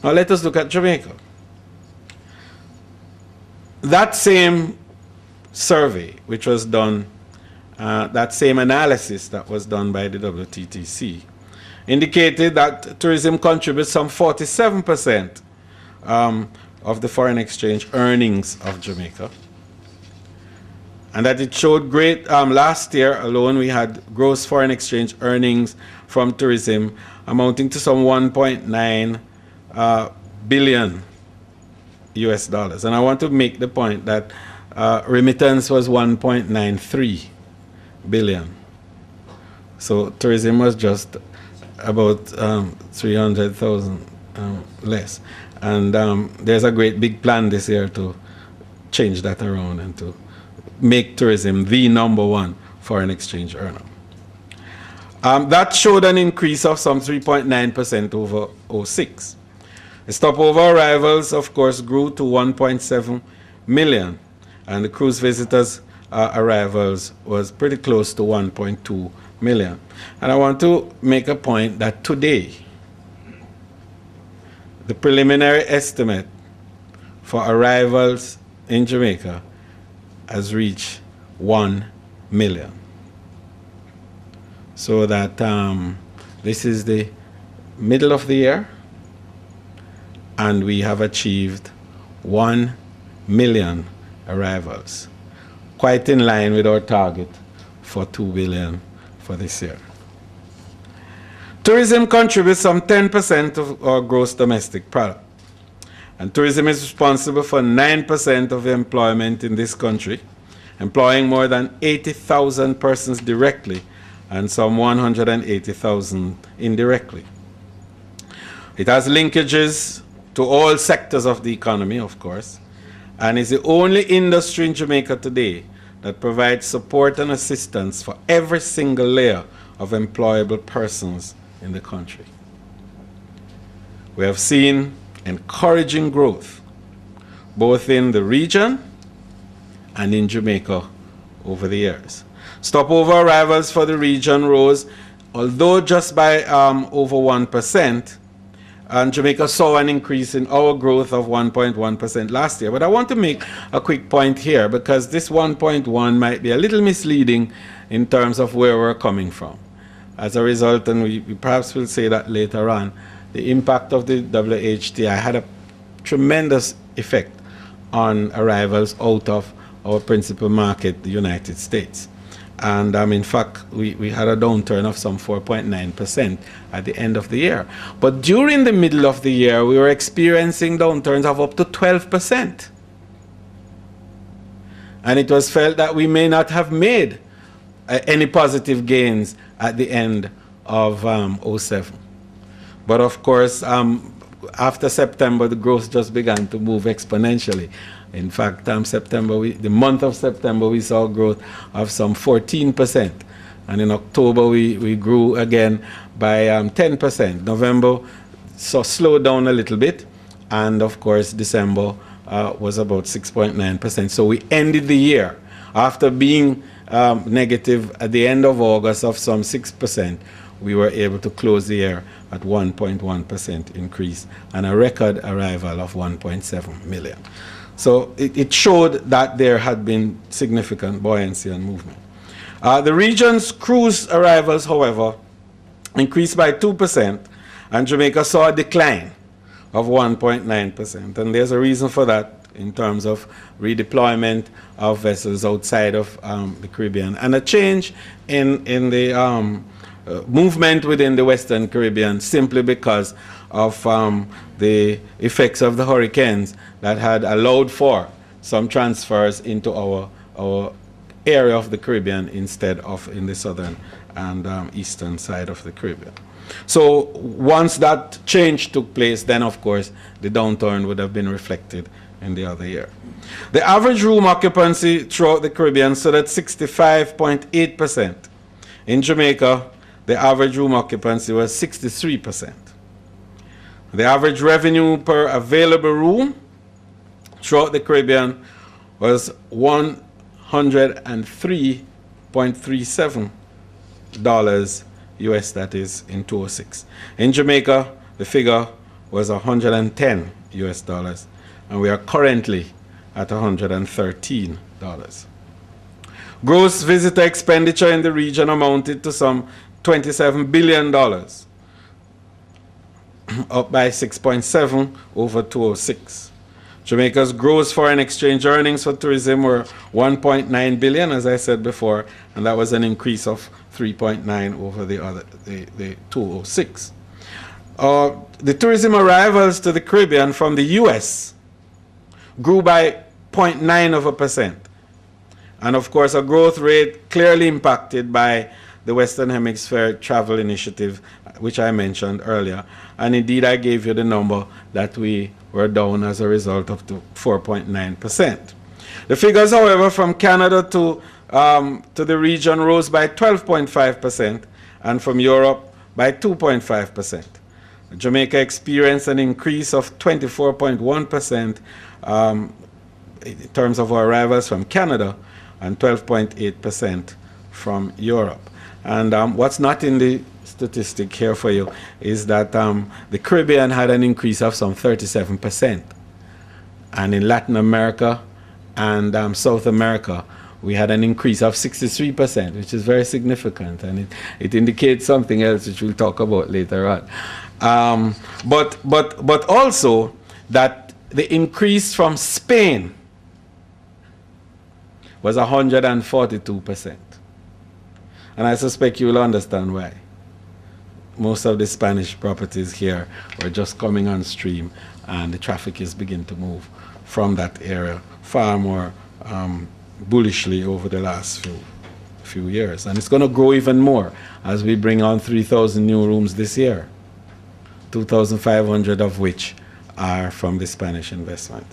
Now let us look at Jamaica. That same survey, which was done, that same analysis that was done by the WTTC, indicated that tourism contributes some 47% of the foreign exchange earnings of Jamaica. And that it showed great, last year alone we had gross foreign exchange earnings from tourism amounting to some 1.9 billion US dollars. And I want to make the point that remittance was 1.93 billion. So tourism was just about 300,000 less. And there's a great big plan this year to change that around and to make tourism the #1 foreign exchange earner. That showed an increase of some 3.9% over 06. The stopover arrivals, of course, grew to 1.7 million, and the cruise visitors arrivals was pretty close to 1.2 million. And I want to make a point that today, the preliminary estimate for arrivals in Jamaica has reached 1 million. So that this is the middle of the year, and we have achieved 1 million arrivals, quite in line with our target for 2 billion for this year. Tourism contributes some 10% of our gross domestic product. And tourism is responsible for 9% of employment in this country, employing more than 80,000 persons directly and some 180,000 indirectly. It has linkages to all sectors of the economy, of course, and is the only industry in Jamaica today that provides support and assistance for every single layer of employable persons in the country. We have seen encouraging growth both in the region and in Jamaica over the years. Stopover arrivals for the region rose, although just by over 1%, and Jamaica saw an increase in our growth of 1.1% last year. But I want to make a quick point here, because this 1.1 might be a little misleading in terms of where we're coming from. As a result, and we perhaps will say that later on, the impact of the WHTI had a tremendous effect on arrivals out of our principal market, the United States. And in fact, we had a downturn of some 4.9% at the end of the year. But during the middle of the year, we were experiencing downturns of up to 12%. And it was felt that we may not have made any positive gains at the end of 07. But of course, after September, the growth just began to move exponentially. In fact, the month of September, we saw growth of some 14%. And in October, we grew again by 10%. November slowed down a little bit. And of course, December was about 6.9%. So we ended the year after being negative at the end of August of some 6%. We were able to close the year at 1.1% increase and a record arrival of 1.7 million. So it showed that there had been significant buoyancy and movement. The region's cruise arrivals, however, increased by 2%, and Jamaica saw a decline of 1.9%. And there's a reason for that in terms of redeployment of vessels outside of the Caribbean, and a change in the movement within the Western Caribbean, simply because of the effects of the hurricanes that had allowed for some transfers into our area of the Caribbean instead of in the southern and eastern side of the Caribbean. So once that change took place, then of course the downturn would have been reflected in the other year. The average room occupancy throughout the Caribbean stood at 65.8%. In Jamaica, the average room occupancy was 63%. The average revenue per available room throughout the Caribbean was $103.37 US, that is, in 2006. In Jamaica, the figure was 110 US dollars, and we are currently at $113. Gross visitor expenditure in the region amounted to some $27 billion, up by 6.7 over 2006. Jamaica's gross foreign exchange earnings for tourism were 1.9 billion, as I said before, and that was an increase of 3.9 over the 2006. The tourism arrivals to the Caribbean from the US grew by 0.9%. And of course, a growth rate clearly impacted by the Western Hemisphere Travel Initiative, which I mentioned earlier. And indeed, I gave you the number that we were down as a result of the 4.9%. The figures, however, from Canada to the region rose by 12.5%, and from Europe by 2.5%. Jamaica experienced an increase of 24.1% in terms of our arrivals from Canada, and 12.8% from Europe. And what's not in the statistic here for you is that the Caribbean had an increase of some 37%. And in Latin America and South America, we had an increase of 63%, which is very significant. And it indicates something else, which we'll talk about later on. But also that the increase from Spain was 142%. And I suspect you will understand why. Most of the Spanish properties here were just coming on stream, and the traffic is beginning to move from that area far more bullishly over the last few years. And it's going to grow even more as we bring on 3,000 new rooms this year, 2,500 of which are from the Spanish investment.